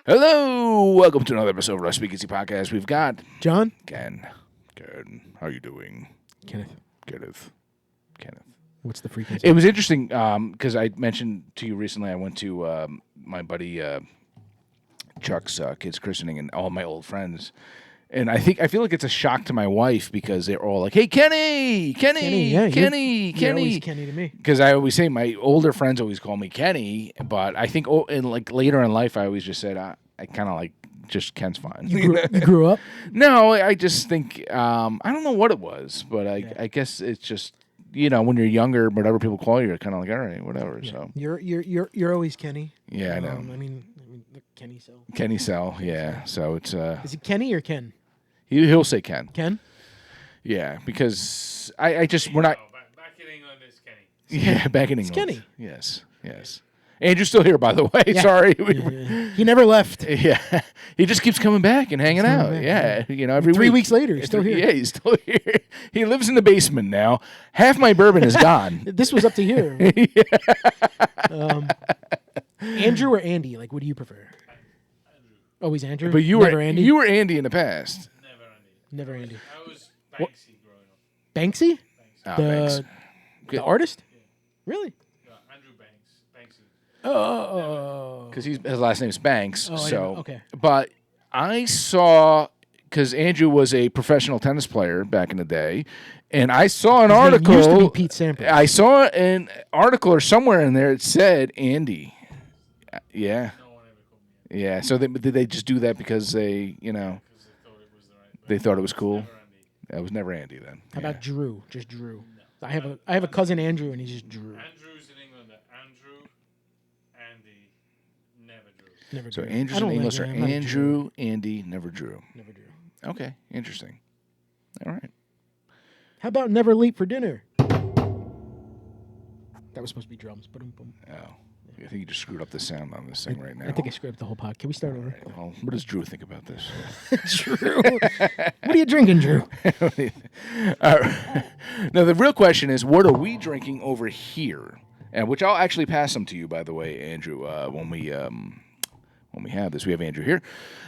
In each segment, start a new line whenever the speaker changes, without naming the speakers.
Hello, welcome to another episode of our Speakeasy podcast. We've got
John?
Ken. How you doing?
Kenneth.
Kenneth.
What's the frequency?
It was interesting because I mentioned to you recently I went to my buddy Chuck's kid's christening and all my old friends. And I feel like it's a shock to my wife because they're all like, "Hey, Kenny!
Kenny.
You're
Kenny to me.
Because I always say my older friends always call me Kenny, but I think later in life I always just said I kind of like just Ken's fine.
You grew up?
No, I just think I don't know what it was, but I guess it's just when you're younger, whatever people call you, you're kind of like all right, whatever.
Yeah.
So
you're always Kenny.
Yeah, I know.
I mean the Kenny cell.
Kenny Cell, yeah. So it's
Is it Kenny or Ken?
He'll say Ken.
Ken?
Yeah, because I just we're not
back in England is Kenny.
Yeah, back in
It's
England.
Kenny.
Yes. Andrew's still here, by the way.
Yeah.
Sorry.
Yeah. He never left.
Yeah, he just keeps coming back and hanging out.
back,
Yeah, every
3
week.
weeks later, he's still here.
Yeah, he's still here. He lives in the basement now. Half my bourbon is gone.
This was up to you. Andrew or Andy? Like, what do you prefer? Always Andrew?
But
Never Andy?
you were Andy in the past.
Never Andy.
I was Banksy growing up.
Banksy?
Thanks.
The artist? Really?
Andrew Banksy.
Oh.
Because his last name is Banks.
Oh, I
so
didn't know. Okay.
But I saw because Andrew was a professional tennis player back in the day, and I saw an article.
Used to be Pete Sampras.
I saw an article or somewhere in there it said Andy. Yeah.
No one ever called me
Yeah. So did they just do that because they
because they thought it was the right.
they thought it was cool?
Never Andy.
That was never Andy then.
How about Drew? Just Drew. I have a cousin Andrew, and he's just Drew.
Andrew's in England. Andrew, Andy, never Drew.
Never
So
Drew.
Andrews
I don't
in English
like
are
that. I'm not a
Andrew, Andy, never Drew.
Never Drew.
Okay, interesting. All right.
How about never late for dinner? That was supposed to be drums. Boom, boom.
Oh, I think you just screwed up the sound on this thing right now.
I think I screwed up the whole pod. Can we start over?
Well, what does Drew think about this?
Drew. What are you drinking, Drew?
Now, the real question is, what are we drinking over here? And which I'll actually pass them to you, by the way, Andrew, when we have this. We have Andrew here.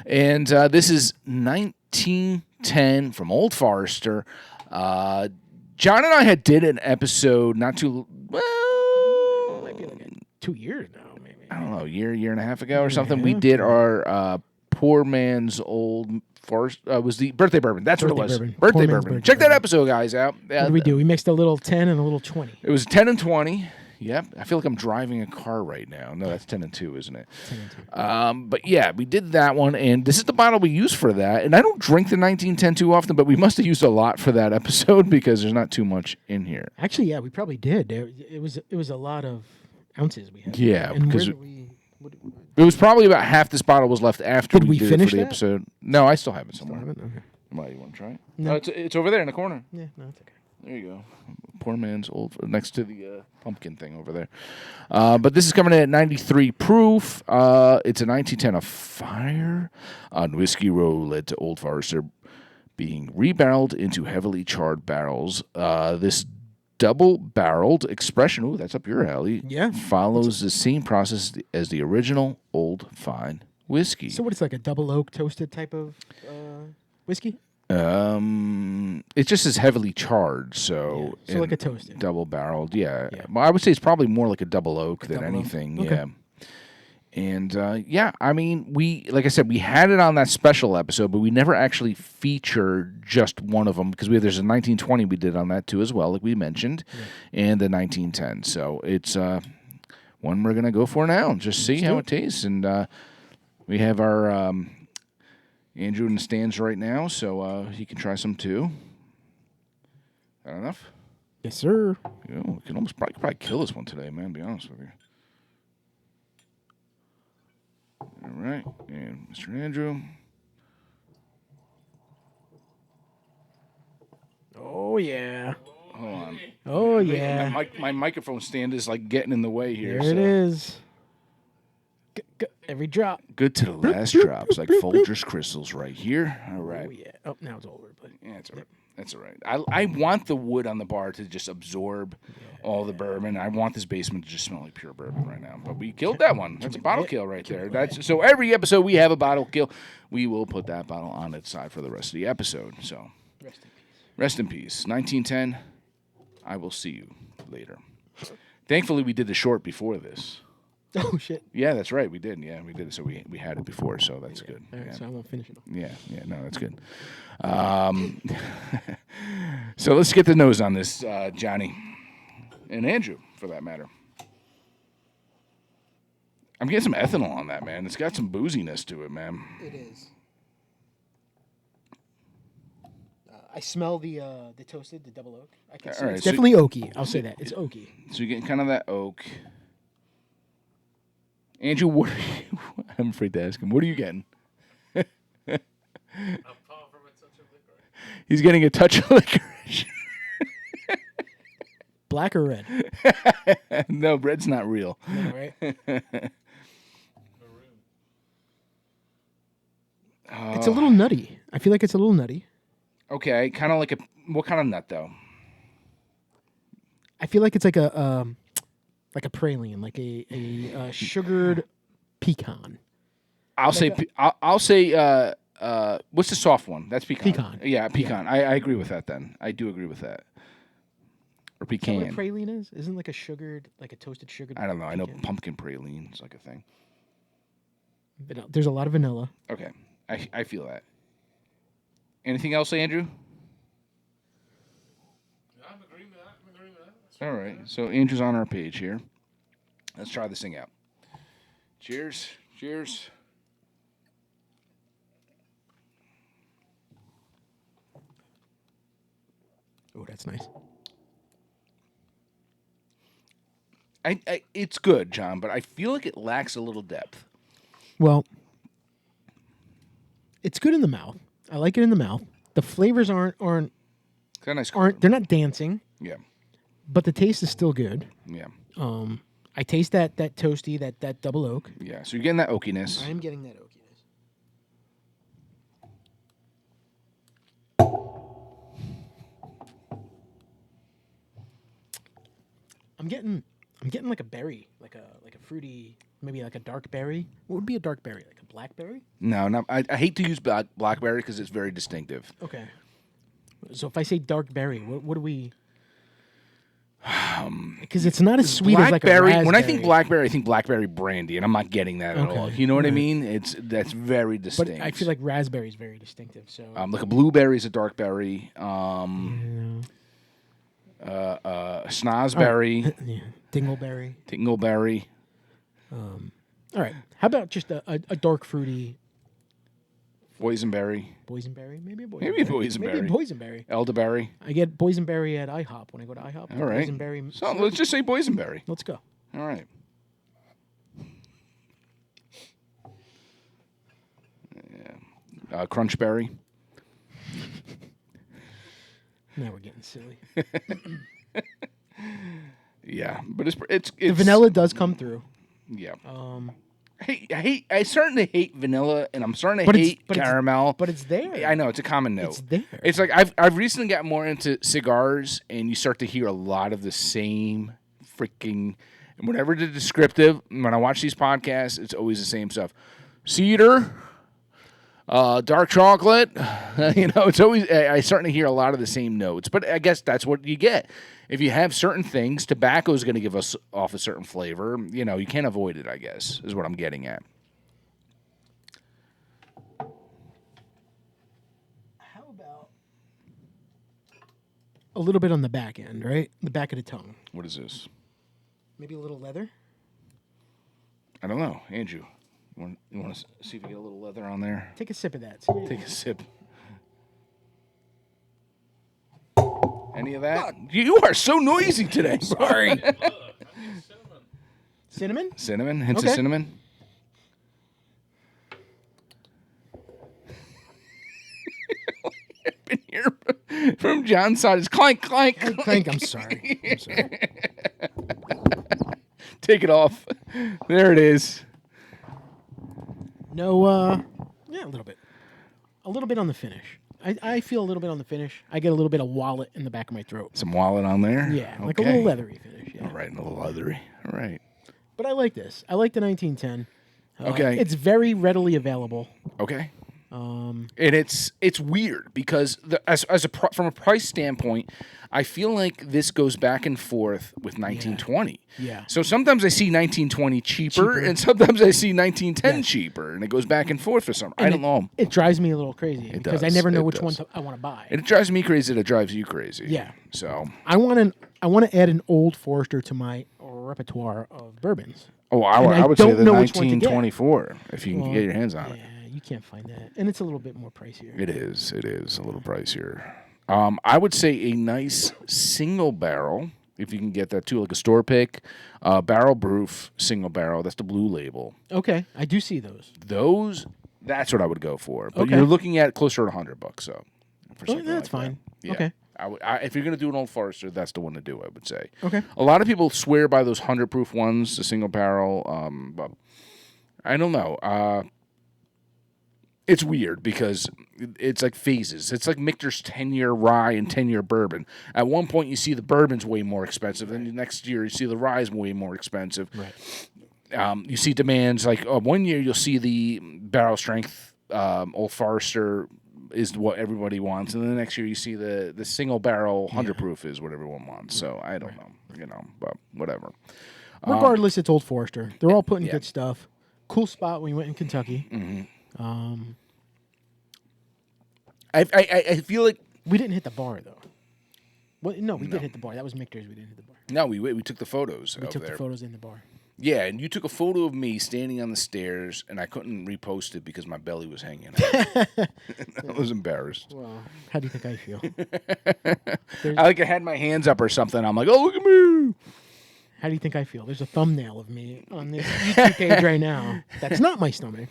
And this is 1910 from Old Forester. John and I did an episode not too, well,
Might be like 2 years now, maybe.
I don't know, year and a half ago or
and a
something. We
half,
did our Poor Man's Old Forest. Was the birthday bourbon. That's what it was.
Birthday
Birthday
Poor man's
bourbon.
birthday
Check that
bourbon.
episode, guys, out.
What did we do? We mixed a little 10 and a little 20.
It was 10 and 20. Yep. I feel like I'm driving a car right now. No, that's 10 and 2, isn't it?
10 and 2.
But yeah, we did that one, and this is the bottle we use for that. And I don't drink the 1910 too often, but we must have used a lot for that episode because there's not too much in here.
Actually, yeah, we probably did. It was a lot of ounces we had.
Yeah,
and
because
where did we?
it was probably about half this bottle was left after
Did we
did
finish
it for the
that?
episode. No, I still have it somewhere.
Okay.
Why, you want to try it?
No.
Oh, it's over there in the corner.
Yeah, no, it's okay.
There you go. Poor man's old, next to the pumpkin thing over there. But this is coming in at 93 proof. It's a 1910 Fire on Whiskey Row led to Old Forester being rebarreled into heavily charred barrels. This double-barreled expression, ooh, that's up your alley,
Yeah.
follows the same process as the original Old Fine whiskey.
So what? It's like a double oak toasted type of whiskey.
It just is heavily charred, so
Yeah, so like a toasted.
double barreled. Yeah.
Yeah.
Well, I would say it's probably more like a double oak than
double oak.
anything.
Okay.
Yeah. And I mean, like I said, we had it on that special episode, but we never actually featured just one of them because there's a 1920 we did on that too as well, like we mentioned, and the 1910. So it's one we're gonna go for now and just see how it tastes. And we have our Andrew in the stands right now, so he can try some too. That enough?
Yes, sir.
You know, we can probably kill this one today, man. To be honest with you. All right, and Mr. Andrew.
Oh yeah.
Hold on.
Oh yeah.
My microphone stand is like getting in the way here.
There it is. Every drop.
Good to the last drops, like Folgers crystals right here. All right.
Oh yeah. Oh, now it's over. But
Yeah, it's all right. That's all right. I want the wood on the bar to just absorb all the bourbon. I want this basement to just smell like pure bourbon right now. But we killed that one. That's a bottle kill right there. That's so every episode we have a bottle kill. We will put that bottle on its side for the rest of the episode. So rest in peace. 1910. I will see you later. Thankfully, we did the short before this.
Oh shit!
Yeah, that's right. We did. Yeah, we did. So we had it before. So that's good.
All right,
Yeah.
so I won't finish it.
Yeah, no, that's good. So let's get the nose on this, Johnny, and Andrew, for that matter. I'm getting some ethanol on that, man. It's got some booziness to it, man.
It is. I smell the toasted, the double oak. I can see
right,
it's
so-
definitely oaky. I'll say that it's oaky.
So you're getting kind of that oak. Andrew, what are you, I'm afraid to ask him. What are you getting?
Apart from a touch of liquor.
He's getting a touch of licorice.
Black or red?
No, red's not real.
No, right?
Maroon.
It's a little nutty. I feel like it's a little nutty.
Okay, kind of like what kind of nut, though?
I feel like it's like a praline, like a sugared pecan.
I'll say what's the soft one? That's pecan.
Pecan.
Yeah, pecan. I agree with that then. I do agree with that. Or
Is that what
pecan.
praline is? Isn't like a sugared, like a toasted sugared?
I don't know. I know
pecan?
pumpkin praline is like a thing.
There's a lot of vanilla.
Okay. I feel that. Anything else, Andrew?
Yeah, I'm agreeing with that. That's
All right. So Andrew's on our page here. Let's try this thing out. Cheers. Cheers.
Oh, that's nice.
It's good, John, but I feel like it lacks a little depth.
Well, it's good in the mouth. I like it in the mouth. The flavors aren't
It's got a nice color.
they're not dancing,
Yeah.
but the taste is still good.
Yeah.
I taste that toasty, that double oak.
Yeah. So you're getting that oakiness.
I am getting that oakiness. I'm getting like a berry, like a fruity, maybe like a dark berry. What would be a dark berry? Like a blackberry?
No, I hate to use blackberry because it's very distinctive.
Okay. So if I say dark berry, what do we? Because it's not as sweet as like a raspberry.
When I think blackberry brandy, and I'm not getting that at all. You know what I mean? That's very
But
distinct.
I feel like raspberry is very distinctive. So
like a blueberry is a dark berry. Snozberry,
yeah, dingleberry.
Tingleberry.
All right. How about just a dark fruity
Boysenberry,
boysenberry? Maybe a boysenberry.
Maybe a boysenberry.
Maybe a boysenberry.
elderberry.
I get boysenberry at IHOP when I go to IHOP.
All right.
Boysenberry.
So let's just say boysenberry.
Let's go.
All right. Yeah. Crunchberry.
Now we're getting silly.
Yeah, but it's
The vanilla does come through.
Yeah. I'm starting to hate vanilla, and I'm starting to
But it's-
hate
but it's-
caramel.
But it's there.
I know it's a common note.
It's there.
It's like I've recently gotten more into cigars, and you start to hear a lot of the same freaking. And whatever the descriptive, when I watch these podcasts, it's always the same stuff. Cedar, dark chocolate. It's always I starting to hear a lot of the same notes. But I guess that's what you get. If you have certain things, tobacco is going to give us off a certain flavor. You can't avoid it, I guess, is what I'm getting at.
How about a little bit on the back end, right? The back of the tongue.
What is this?
Maybe a little leather.
I don't know. Andrew, you want to see if you get a little leather on there?
Take a sip of that. See what you
Take a sip. Any of that? You are so noisy today. Sorry.
Cinnamon?
Cinnamon? Hints of
Okay.
cinnamon? Been here from John's side. It's clank, clank, clank.
Clank. I'm sorry. I'm sorry.
Take it off. There it is.
No, yeah, a little bit. A little bit on the finish. I feel a little bit on the finish. I get a little bit of wallet in the back of my throat.
Some wallet on there?
Yeah, like a
Okay.
little leathery finish. Yeah.
All right, a little leathery. All right.
But I like this. I like the 1910.
Okay.
It's very readily available.
Okay. And it's weird because from a price standpoint, I feel like this goes back and forth with 1920.
Yeah.
So sometimes I see 1920 cheaper, and sometimes I see 1910 cheaper, and it goes back and forth for some. I don't know.
It drives me a little crazy because I
does.
never know
It
which
does.
one I want to buy.
It drives me crazy. It drives you crazy.
Yeah.
So.
I want to add an Old Forester to my repertoire of bourbons.
Oh,
And
I would say
don't
the
know which one to get.
1924 if you can get your hands on it.
Yeah, you can't find that, and it's a little bit more pricier.
It is a little pricier. I would say a nice single barrel, if you can get that too, like a store pick, barrel proof single barrel. That's the blue label.
Okay, I do see those.
That's what I would go for. But
Okay.
you're looking at closer to $100. So, for something
that's
like
fine.
that. Yeah.
Okay.
If you're gonna do an Old Forester, that's the one to do. I would say.
Okay.
A lot of people swear by those 100 proof ones, the single barrel. But I don't know. It's weird because it's like phases. It's like Michter's 10-year rye and 10-year bourbon. At one point, you see the bourbon's way more expensive. Then the next year, you see the rye's way more expensive.
Right.
You see demands like 1 year, you'll see the barrel strength Old Forester is what everybody wants, and then the next year you see the single barrel 100 proof is what everyone wants. So I don't know, but whatever.
Regardless, it's Old Forester. They're all putting good stuff. Cool spot when we went in Kentucky.
Mm-hmm. I feel like
We didn't hit the bar though. Well, no, we did hit the bar. That was Michter's. We didn't hit the bar.
no, we took the photos.
We took the photos in the bar.
Yeah, and you took a photo of me standing on the stairs, and I couldn't repost it because my belly was hanging out. I was embarrassed.
Well, how do you think I feel?
I had my hands up or something. I'm like, oh, look at me.
How do you think I feel? There's a thumbnail of me on this YouTube page right now. That's not my stomach.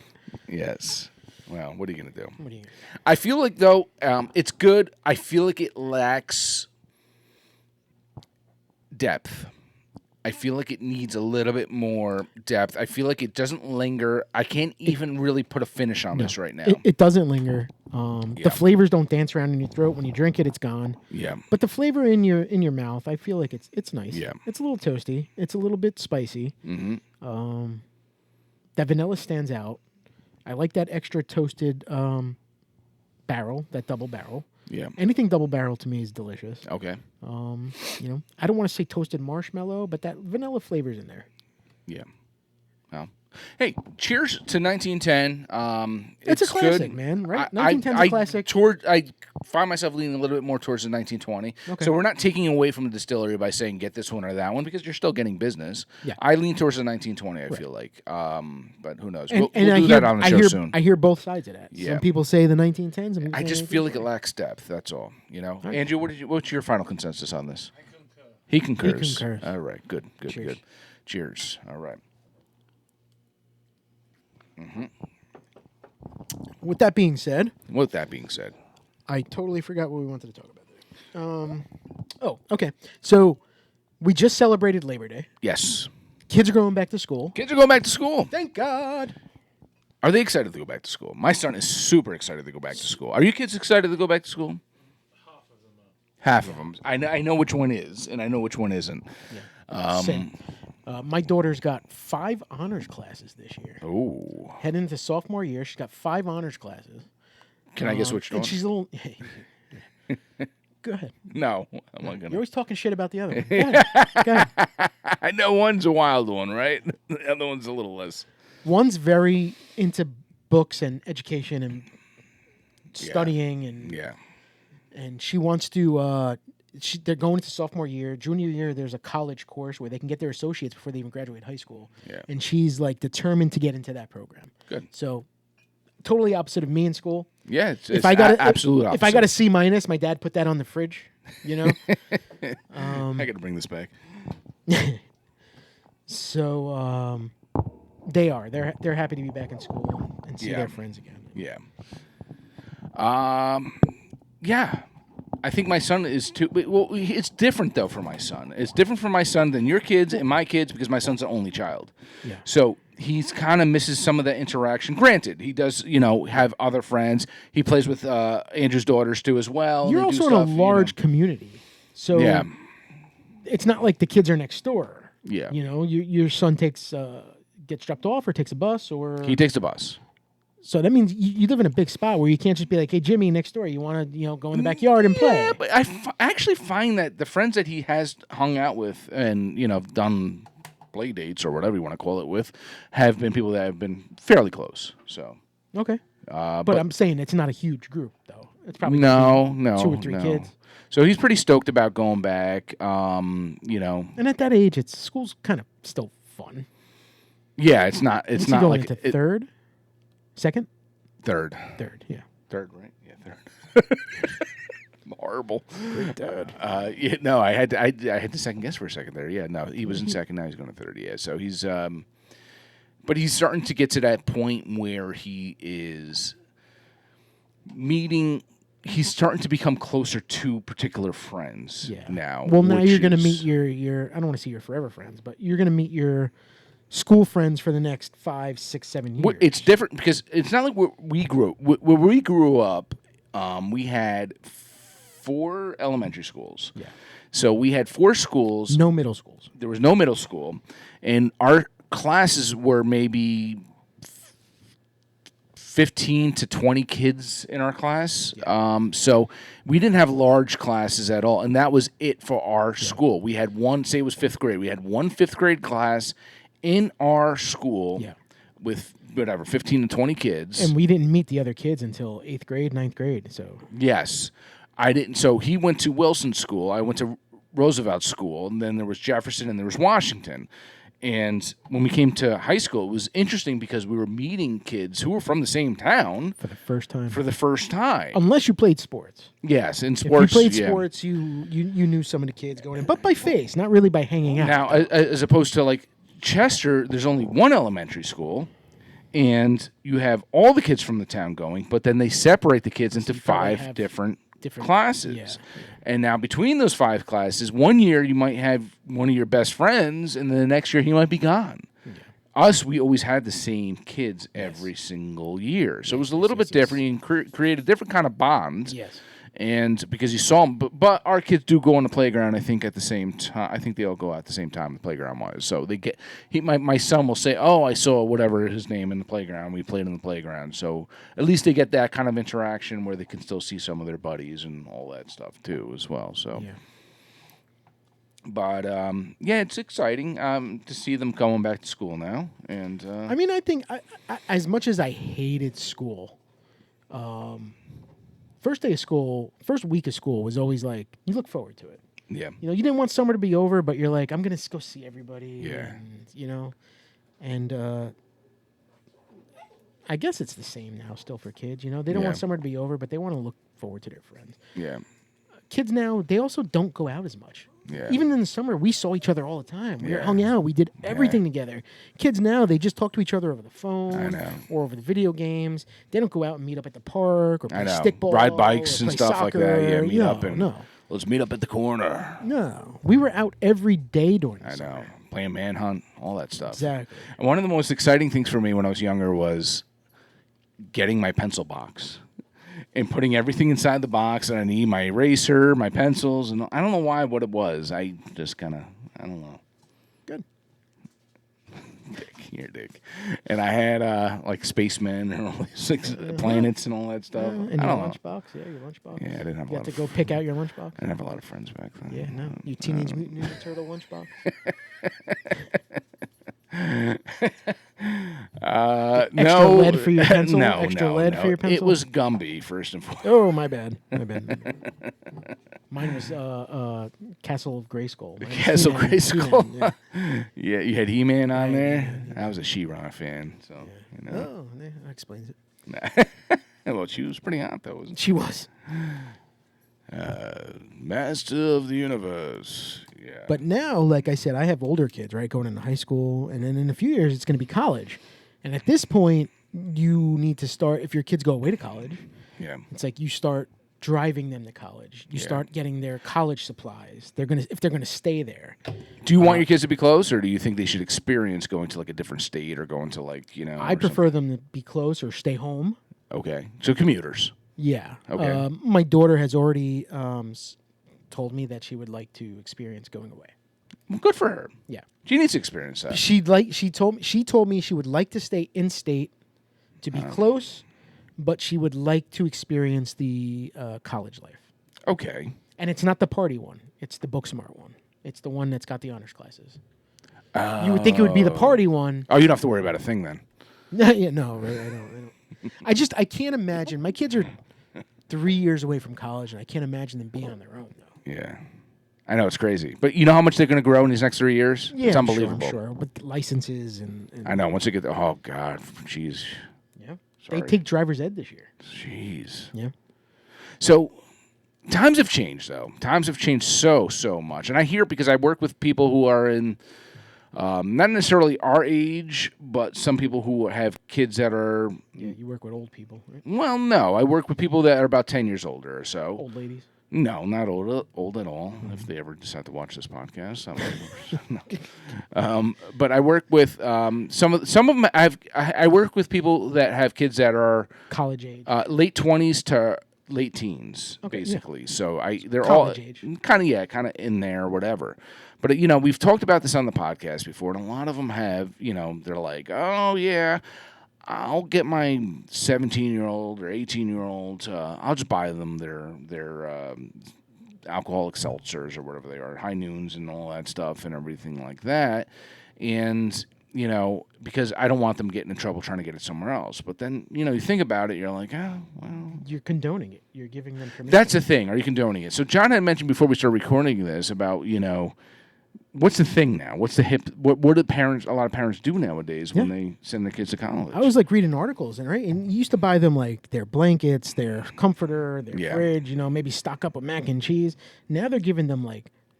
Yes. Well, what are you going to do?
What do you?
I feel like, though, it's good. I feel like it lacks depth. I feel like it needs a little bit more depth. I feel like it doesn't linger. I can't even really put a finish on this right now.
It doesn't linger. The flavors don't dance around in your throat. When you drink it, it's gone.
Yeah.
But the flavor in your mouth, I feel like it's nice.
Yeah.
It's a little toasty. It's a little bit spicy.
Mm-hmm.
That vanilla stands out. I like that extra toasted barrel, that double barrel.
Yeah.
Anything double barrel to me is delicious.
Okay.
I don't want to say toasted marshmallow, but that vanilla flavor's in there.
Yeah. Well, hey, cheers to 1910.
It's a classic,
good.
man, right? 1910's a classic.
I find myself leaning a little bit more towards the 1920.
Okay.
So we're not taking away from the distillery by saying get this one or that one because you're still getting business.
Yeah.
I lean towards the 1920, I feel like. But who knows?
And,
We'll
and
do that on the show soon.
I hear both sides of that.
Yeah.
Some people say the 1910s. And
I just feel like it lacks depth. That's all. Andrew, what's your final consensus on this? He concurs.
He concurs.
All right. Good.
Cheers.
Good. Cheers. All right.
With that being said,
I
totally forgot what we wanted to talk about there. Okay. So we just celebrated Labor Day.
Yes.
Kids are going back to school.
Kids are going back to school.
Thank God.
Are they excited to go back to school? My son is super excited to go back to school. Are you kids excited to go back to school? Half of them. I know which one is, and I know which one isn't.
Same. My daughter's got 5 honors classes this year.
Oh.
Heading into sophomore year, she's got 5 honors classes.
Can I guess which one?
And she's a little... Go ahead.
No, I'm not
You're
gonna.
always talking shit about the other one. Go ahead. Go ahead.
I know one's a wild one, right? The other one's a little less.
One's very into books and education and studying, and she wants to. They're going into sophomore year, junior year. There's a college course where they can get their associates before they even graduate high school.
Yeah.
And she's like determined to get into that program.
Good.
So, totally opposite of me in school.
Yeah, it's
If I got
absolute opposite.
if I got a C minus, my dad put that on the fridge. You know.
I got to bring this back.
So they're happy to be back in school and see their friends again.
Yeah. Yeah. I think my son is too. Well, it's different though for my son. It's different for my son than your kids and my kids because my son's an only child.
Yeah.
So he's kind of misses some of the interaction. Granted, he does, have other friends. He plays with Andrew's daughters too as well.
You're
They do
also in a
stuff,
large community, so
Yeah.
it's not like the kids are next door.
Yeah.
Your son gets dropped off or takes a bus or.
He takes the bus.
So that means you live in a big spot where you can't just be like, hey, Jimmy, next door, you want to go in the backyard and play.
Yeah, but I actually find that the friends that he has hung out with and, done play dates or whatever you want to call it with have been people that have been fairly close. So
Okay. But I'm saying it's not a huge group, though. It's probably
no,
2 or 3 kids.
So he's pretty stoked about going back.
And at that age, school's kind of still fun.
Yeah, it's not. It's
Is he
not
going
like
into third, second,
third,
yeah.
third, right? Yeah, third. Horrible.
Great dad.
I had to second guess for a second there. Yeah, no, he was in second. Now he's going to third. Yeah, so he's but he's starting to get to that point where he is meeting. He's starting to become closer to particular friends.
Yeah.
Now.
Well, now
which
you're going to
is-
meet your. I don't want to say your forever friends, but you're going to meet your school friends for the next 5, 6, 7 years.
It's different because it's not like where we grew up. We had 4 elementary schools.
Yeah.
So we had 4 schools.
No middle schools.
There was no middle school, and our classes were maybe 15 to 20 kids in our class. So we didn't have large classes at all, and that was it for our school. We had one, say it was 5th grade. We had one 5th grade class in our school with whatever 15 to 20 kids.
And we didn't meet the other kids until 8th grade, 9th grade. So
Yes. I didn't. So he went to Wilson School. I went to Roosevelt School, and then there was Jefferson, and there was Washington. And when we came to high school, it was interesting because we were meeting kids who were from the same town
for the first time.
Unless
you played sports.
Yes, in
If
sports.
you played
yeah.
sports, you knew some of the kids going in, but by face, not really by hanging out.
Now, as opposed to like Chester, there's only one elementary school. And you have all the kids from the town going, but then they separate the kids into
you probably
5
have
different
different
classes.
yeah.
And now between those 5 classes, one year you might have one of your best friends, and then the next year he might be gone. Yeah. Us, we always had the same kids every single year. So it was a little bit different. You can create a different kind of bond.
Yes.
And because you saw them, but our kids do go on the playground. I think at the same time. I think they all go out at the same time the playground was. So they get. My son will say, "Oh, I saw whatever his name in the playground. We played in the playground." So at least they get that kind of interaction where they can still see some of their buddies and all that stuff too, as well. So.
Yeah.
But it's exciting to see them going back to school now. And
I mean, I think as much as I hated school. First day of school, first week of school was always like, you look forward to it.
Yeah.
You didn't want summer to be over, but you're like, I'm going to go see everybody.
Yeah.
And I guess it's the same now still for kids. They don't want summer to be over, but they want to look forward to their friends.
Yeah.
Kids now, they also don't go out as much.
Yeah.
Even in the summer, we saw each other all the time. We
Yeah.
hung out. We did everything together. Kids now, they just talk to each other over the phone
I know.
or over the video games. They don't go out and meet up at the park or play
I know.
stickball.
Ride bikes
or
and
play
stuff like that. Yeah,
soccer.
meet up and
No.
let's meet up at the corner.
No. We were out every day during the
I
summer.
know. Playing manhunt, all that stuff.
Exactly.
And one of the most exciting things for me when I was younger was getting my pencil box and putting everything inside the box. And I need my eraser, my pencils, and I don't know what it was. I just kind of, I don't know.
Good.
You're a dick. And I had like spacemen and all these planets and all that stuff.
And
I
your
don't know.
lunchbox. Yeah, your lunchbox.
Yeah, I didn't have a
You
lot
had to
of
go pick out your lunchbox.
I didn't have a lot of friends back then.
Yeah, no. You Teenage Mutant Ninja Turtle lunchbox.
No.
Extra lead for your pencil?
No,
Extra
no,
lead
no.
for your pencil?
It was Gumby, first and foremost.
Oh, my bad. Mine was Castle of Grayskull. Mine was
Castle
He-Man.
Grayskull.
He-Man,
Yeah, you had He-Man on there.
yeah.
I was a She-Ra fan, so
yeah. Oh, yeah, that explains it.
Well, she was pretty hot though, wasn't
She was.
she? Master of the Universe. Yeah.
But now, like I said, I have older kids, right, going into high school, and then in a few years, it's going to be college. And at this point, you need to start, if your kids go away to college,
yeah,
it's like you start driving them to college. You start getting their college supplies. If they're gonna stay there.
Do you want your kids to be close, or do you think they should experience going to like a different state or going to like
I prefer them to be close or stay home.
Okay, so commuters.
Yeah.
Okay.
My daughter has already told me that she would like to experience going away.
Well, good for her.
Yeah.
She needs to experience that.
She told me she would like to stay in state to be close, but she would like to experience the college life.
Okay.
And it's not the party one; it's the book smart one. It's the one that's got the honors classes. You would think it would be the party one.
Oh, you don't have to worry about a thing then.
Yeah, no, right, I don't. I can't imagine. My kids are 3 years away from college, and I can't imagine them being on their own though.
Yeah. I know, it's crazy. But you know how much they're going to grow in these next 3 years?
Yeah,
it's unbelievable.
I'm sure. With licenses and
I know. Once they get oh, God. Jeez.
yeah.
Sorry.
They take driver's ed this year.
Jeez.
Yeah.
So times have changed, though. Times have changed so much. And I hear it because I work with people who are in not necessarily our age, but some people who have kids that are...
Yeah, you work with old people, right?
Well, no. I work with people that are about 10 years older or so.
Old ladies.
No, not old at all. If they ever decide to watch this podcast, no. But I work with some of them. I work with people that have kids that are
college age,
late 20s to late teens, basically.
Yeah.
So they're
college
all
age.
kind of in there or whatever. But we've talked about this on the podcast before, and a lot of them have. They're like, oh yeah. I'll get my 17-year-old or 18-year-old. I'll just buy them their alcoholic seltzers or whatever they are, high noons and all that stuff and everything like that. And because I don't want them getting in trouble trying to get it somewhere else. But then you think about it, you're like, oh well. You're
condoning it. You're giving them permission.
That's the thing. Are you condoning it? So John had mentioned before we started recording this about what's the thing now? What's the hip? What do a lot of parents do nowadays when they send their kids to college?
I was reading articles, and you used to buy them their blankets, their comforter, their fridge. Maybe stock up with mac and cheese. Now they're giving them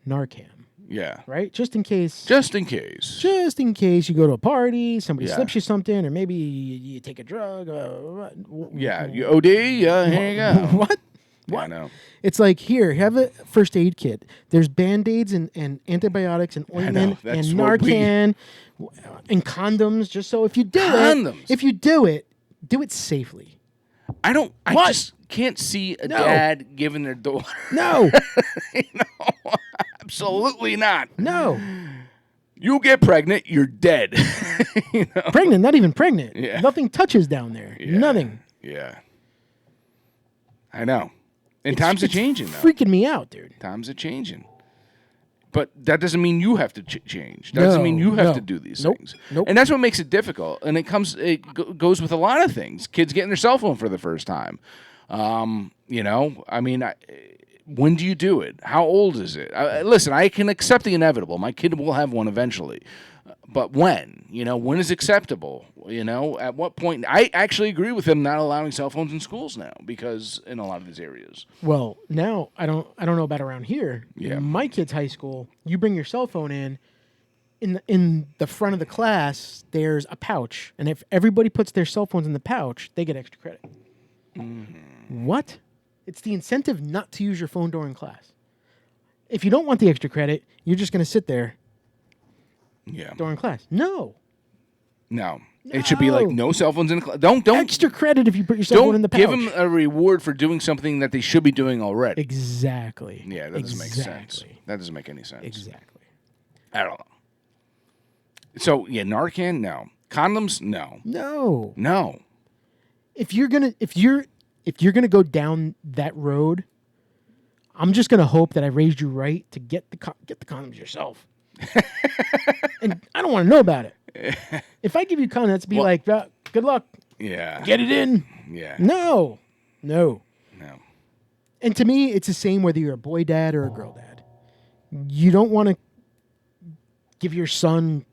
Narcan.
Yeah.
Right? Just in case.
Just in case.
Just in case you go to a party, somebody slips you something, or maybe you take a drug.
You OD. Here you go.
What?
Yeah, I know.
It's here, have a first aid kit. There's Band-Aids and antibiotics and ointment and Narcan and condoms, just so if you do it, do it safely.
I just can't see a dad giving their daughter.
No.
Absolutely not.
No.
You get pregnant, you're dead.
Pregnant, not even pregnant.
Yeah.
Nothing touches down there.
Yeah.
Nothing.
Yeah. I know. And times are changing, though.
Freaking me out, dude.
Times are changing. But that doesn't mean you have to change. That doesn't mean you have to do these things.
Nope.
And that's what makes it difficult. And it goes with a lot of things. Kids getting their cell phone for the first time. When do you do it? How old is it? Listen, I can accept the inevitable. My kid will have one eventually. But when? When is acceptable? At what point? I actually agree with him not allowing cell phones in schools now because in a lot of these areas.
Well, now I don't know about around here.
Yeah.
My kid's high school, you bring your cell phone in the front of the class, there's a pouch. And if everybody puts their cell phones in the pouch, they get extra credit. Mm-hmm. What? It's the incentive not to use your phone during class. If you don't want the extra credit, you're just going to sit there during class. No. It should be no cell phones in the class. Don't extra credit if you put your cell phone in the pouch.
Don't give them a reward for doing something that they should be doing already.
Exactly.
Yeah, that doesn't make sense. That doesn't make any sense.
Exactly.
I don't know. So Narcan, no. Condoms, no.
No. If you're gonna go down that road, I'm just gonna hope that I raised you right to get the condoms yourself. And I don't want to know about it. If I give you condoms, good luck.
Yeah.
Get it in.
Yeah.
No. And to me, it's the same whether you're a boy dad or a girl dad. You don't want to give your son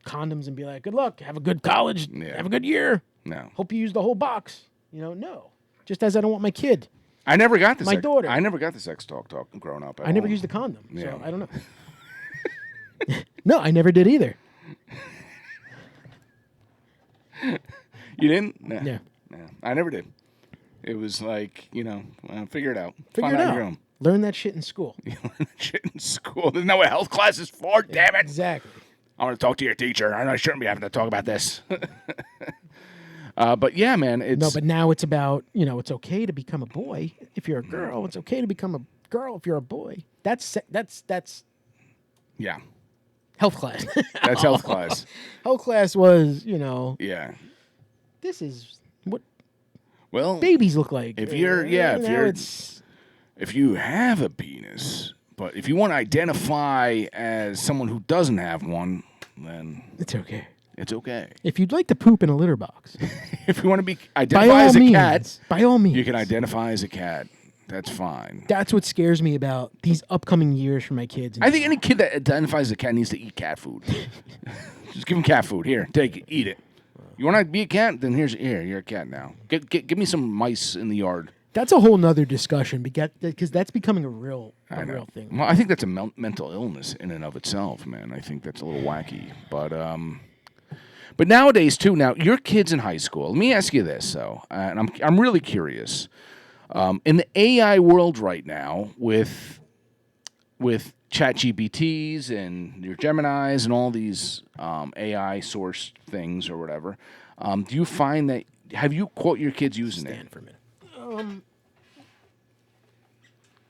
condoms and be like, good luck, have a good college, have a good year.
No.
Hope you use the whole box. No. Just as I don't want my kid.
I never got this.
My daughter.
I never got the sex talk growing up.
I never used a condom, so I don't know. No, I never did either.
You didn't? No.
Yeah.
No, I never did. It was like, figure it out.
Figure
Find
it
out
out.
your own.
Learn that shit in school.
You learn that shit in school. Isn't that what health class is for? Damn it.
Exactly.
I want to talk to your teacher. I shouldn't be having to talk about this. But yeah, man, it's...
No, but now it's about, it's okay to become a boy if you're a girl. It's okay to become a girl if you're a boy. That's
Yeah.
health class.
That's health class.
Health class was,
Yeah.
this is what
Well,
babies look like.
if you're, if you have a penis, but if you want to identify as someone who doesn't have one, then
it's okay.
it's okay.
If you'd like to poop in a litter box,
If you want to be
by
identify
all
as a
means,
cat,
by all means,
you can identify as a cat. That's fine.
That's what scares me about these upcoming years for my kids.
I think any kid that identifies as a cat needs to eat cat food. Just give him cat food. Here, take it, eat it. You want to be a cat? Then you're a cat now. Give me some mice in the yard.
That's a whole nother discussion because that's becoming a real thing.
Well, I think that's a mental illness in and of itself, man. I think that's a little wacky. But nowadays too. Now your kid's in high school. Let me ask you this, though, and I'm really curious. In the AI world right now, with ChatGPTs and your Geminis and all these AI sourced things or whatever, do you find that have you caught your kids using it?
Stand for a minute.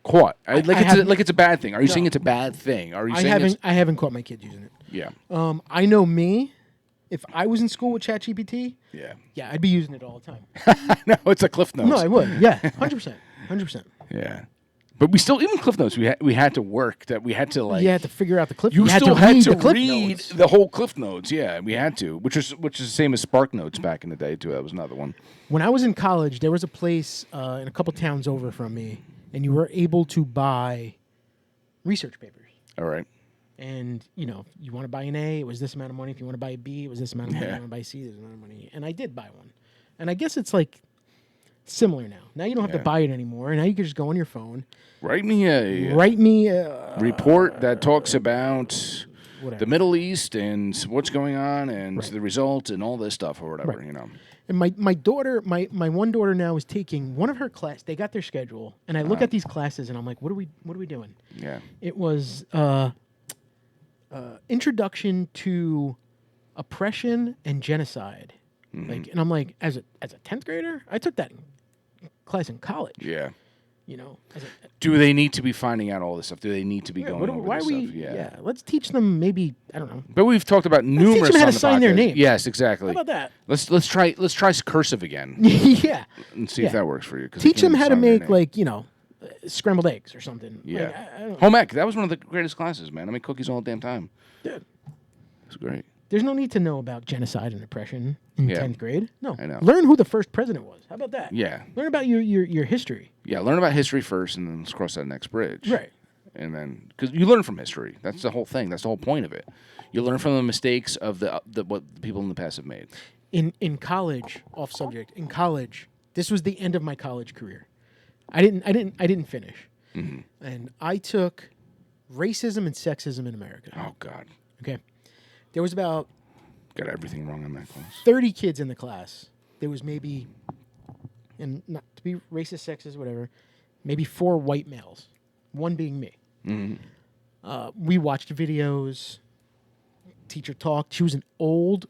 Caught? Like it's a bad thing. Are you
No.
saying it's a bad thing? Are you
I
saying
haven't caught my kids using it.
Yeah.
I know me. If I was in school with ChatGPT,
Yeah.
I'd be using it all the time.
No, it's a Cliff Notes.
No, I would. Yeah, 100%.
Yeah. But we still, even Cliff Notes, we had to work, that we had to like...
You had to figure out the cliff.
You
had
still
to
had
read
to
the cliff
read
notes.
the whole Cliff Notes. Yeah, we had to, which is the same as Spark Notes back in the day, too. That was another one.
When I was in college, there was a place in a couple towns over from me, and you were able to buy research papers.
All right.
And, you want to buy an A, it was this amount of money. If you want to buy a B, it was this amount of money.
Yeah.
If you want to buy a C, there's amount of money. And I did buy one. And I guess it's like similar now. Now you don't have to buy it anymore. And now you can just go on your phone.
Write me a report that talks about
whatever.
the Middle East and what's going on and the results and all this stuff or whatever,
And my daughter, my one daughter now is taking one of her class. They got their schedule. And I look at these classes and I'm like, what are we doing?
Yeah.
It was introduction to oppression and genocide.
Mm-hmm.
And I'm like, as a 10th grader, I took that class in college.
Yeah.
As a,
Do they need to be finding out all this stuff? Do they need to be going over
why
this
are we?
stuff? Yeah.
Let's teach them. Maybe I don't know.
But we've talked about numerous.
teach them how
on
to
the
sign their
podcast.
name.
Yes, exactly.
How about that?
Let's try cursive again
Yeah.
and see if that works for you. 'cause
Teach
they
them
can't
how to
sign their
make
name.
scrambled eggs or something.
Yeah.
Like, I don't,
Home ec. That was one of the greatest classes, man. I make cookies all the damn time.
dude,
It's great.
there's no need to know about genocide and oppression in
Yeah.
10th grade. No.
I know.
Learn who the first president was. How about that?
Yeah.
Learn about your history.
Yeah. Learn about history first, and then let's cross that next bridge.
Right.
And then, because you learn from history. That's the whole thing. That's the whole point of it. You learn from the mistakes of the what people in the past have made.
In college, off subject. In college, this was the end of my college career. I didn't finish, and I took racism and sexism in America.
Oh God.
Okay, there was about
Got everything wrong in that class.
30 kids in the class. There was maybe, and not to be racist, sexist, whatever, maybe 4 white males, one being me. We watched videos. Teacher talked. She was an old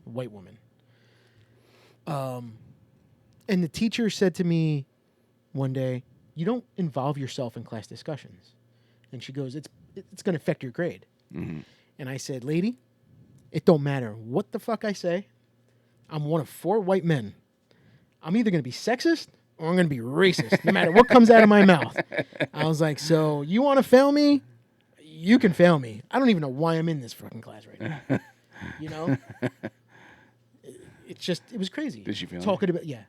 white woman. And the teacher said to me one day, "You don't involve yourself in class discussions." And she goes, "It's going to affect your grade." And I said, "Lady, it don't matter what the fuck I say. I'm one of 4 white men. I'm either going to be sexist or I'm going to be racist, no matter what comes out of my mouth." I was like, "So you want to fail me? You can fail me. I don't even know why I'm in this fucking class right now." It was crazy.
Did she fail you?
Talking about, yeah.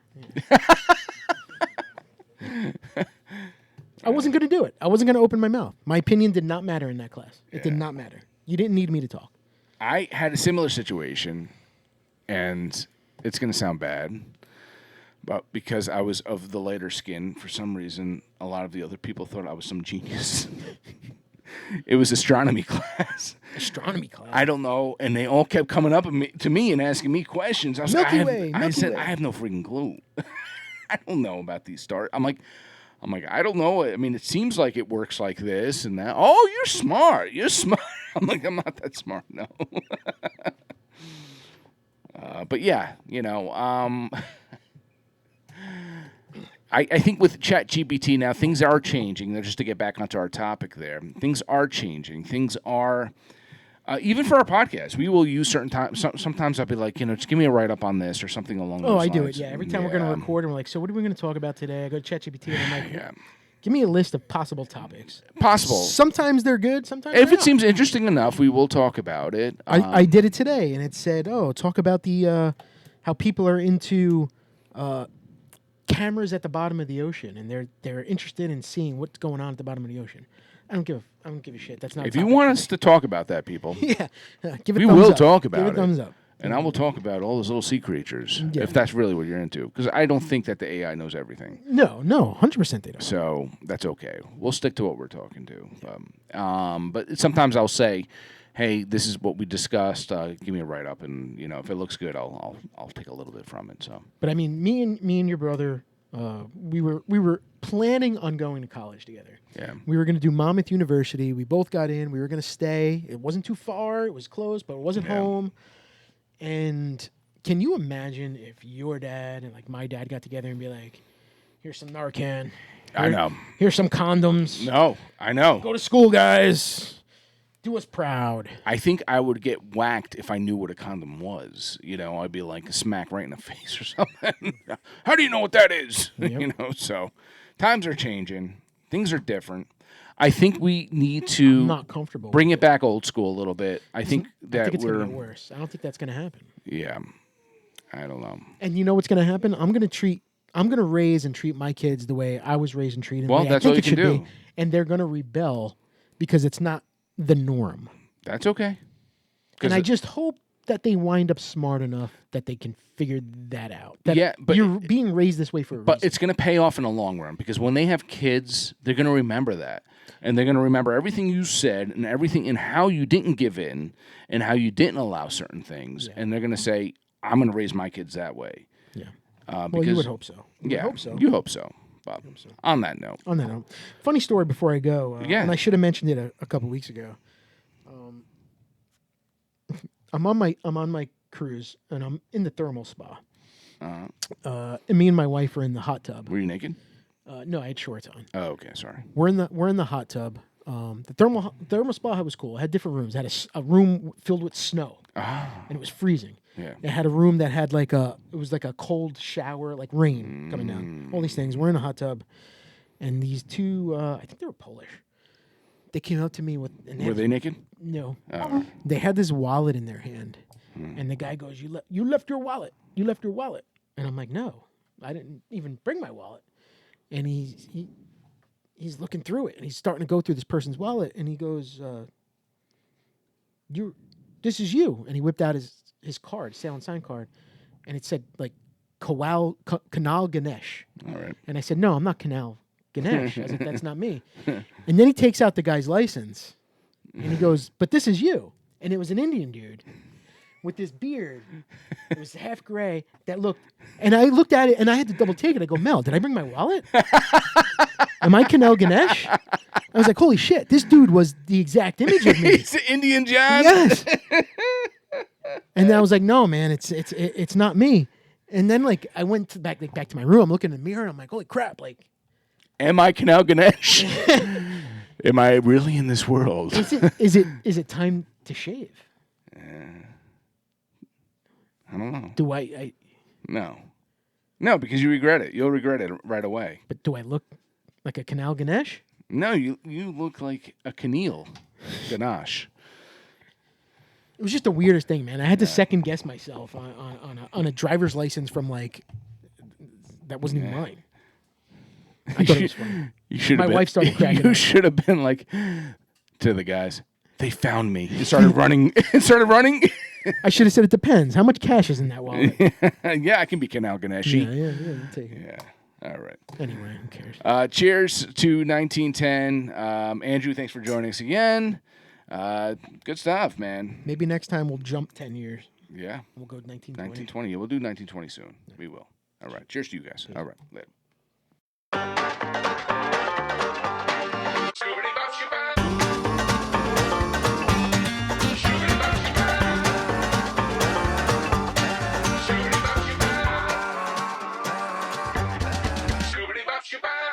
I wasn't going to do it. I wasn't going to open my mouth. My opinion did not matter in that class. It did not matter. You didn't need me to talk.
I had a similar situation, and it's going to sound bad, but because I was of the lighter skin, for some reason, a lot of the other people thought I was some genius. It was astronomy class.
Astronomy class.
I don't know, and they all kept coming up to me and asking me questions. I was
Milky
like,
Way,
I
Milky
said,
Way.
I have no freaking clue. I don't know about these stars. I'm like, I don't know. I mean, it seems like it works like this and that. Oh, you're smart. You're smart. I'm like, I'm not that smart. No. But yeah, I think with ChatGPT now, things are changing. Now, just to get back onto our topic there, things are changing. Things are, even for our podcast, we will use certain times. Sometimes I'll be like, just give me a write-up on this or something along those lines.
Oh, I do it, yeah. Every time we're going to record, and we're like, so what are we going to talk about today? I go to ChatGPT, and I'm like, give me a list of possible topics.
Possible.
Sometimes they're good, sometimes
if
they're
it seems interesting enough, we will talk about it.
I did it today, and it said, talk about the how people are into cameras at the bottom of the ocean, and they're interested in seeing what's going on at the bottom of the ocean. I don't give a shit. That's not.
If you want us to talk about that, people,
yeah, give it.
We
thumbs
will
up.
talk about
give
it.
it. Thumbs up.
And I will talk about all those little sea creatures,
Yeah.
if that's really what you're into. Because I don't think that the AI knows everything.
No, 100% they don't.
So that's okay. We'll stick to what we're talking to. But sometimes I'll say, hey, this is what we discussed. Give me a write-up. And, if it looks good, I'll take a little bit from it. So.
But, I mean, me and your brother, we were planning on going to college together.
Yeah.
We were going to do Monmouth University. We both got in. We were going to stay. It wasn't too far. It was close, but it wasn't home. And can you imagine if your dad and like my dad got together and be like, here's some Narcan.
I know.
Here's some condoms.
No, I know.
Go to school, guys. Do us proud.
I think I would get whacked if I knew what a condom was. I'd be like smack right in the face or something. How do you know what that is?
Yep.
So times are changing. Things are different. I think we need to
I'm not comfortable
bring it back old school a little bit. I think that
it's
we're
going to get worse. I don't think that's going to happen.
Yeah. I don't know.
And you know what's going to happen? I'm going to raise and treat my kids the way I was raised and treated.
Well, that's all you can do.
And they're going to rebel because it's not the norm.
That's okay.
And I just hope that they wind up smart enough that they can figure that out. That
yeah, but
you're being raised this way for a
But
reason.
it's going to pay off in the long run because when they have kids, they're going to remember that. And they're going to remember everything you said and everything and how you didn't give in and how you didn't allow certain things. Yeah. And they're going to say, I'm going to raise my kids that way.
Yeah.
Because,
you would hope so.
You hope so, Bob. On that note.
Funny story before I go. And I should have mentioned it a couple weeks ago. I'm on my cruise and I'm in the thermal spa. And me and my wife are in the hot tub.
Were you naked?
No, I had shorts on.
Oh, okay, sorry.
We're in the hot tub. The thermal spa was cool. It had different rooms. It had a room filled with snow, and it was freezing.
Yeah.
It had a room that had it was like a cold shower, like rain coming down. All these things. We're in the hot tub, and these two, I think they were Polish. They came up to me with.
Were they naked?
No.
Oh.
They had this wallet in their hand, and the guy goes, "You left your wallet. You left your wallet." And I'm like, "No, I didn't even bring my wallet." And he's looking through it, and he's starting to go through this person's wallet, and he goes, this is you. And he whipped out his card, sale and sign card, and it said like Kanal Ganesh.
All right.
And I said, no, I'm not Kanal Ganesh. I was like, that's not me. And then he takes out the guy's license, and he goes, but this is you. And it was an Indian dude with this beard. It was half gray that looked, and I looked at it and I had to double take it. I go, Mel, did I bring my wallet? Am I Kanal Ganesh? I was like, holy shit, this dude was the exact image of me.
He's Indian John?
Yes. And then I was like, no, man, it's not me. And then like I went back to my room. I'm looking in the mirror and I'm like, holy crap, like,
am I Kanal Ganesh? Am I really in this world?
Is it time to shave?
I don't know.
Do I?
No, because you regret it. You'll regret it right away.
But do I look like a Kanal Ganesh?
No, you look like a Kanil Ganesh.
It was just the weirdest thing, man. I had to second guess myself on a driver's license from like that wasn't even mine. I thought it was funny. My wife started cracking
You
up.
should have been like to the guys. They found me. It started running.
I should have said it depends. How much cash is in that wallet?
Yeah, I can be Kanal Ganeshi.
Yeah. Take it.
Yeah. All right.
Anyway, who cares?
Cheers to 1910. Andrew, thanks for joining us again. Good stuff, man.
Maybe next time we'll jump 10 years.
Yeah.
We'll go 1920.
1920. We'll do 1920 soon. We will. All right. Cheers to you guys. All right. Later. Bye.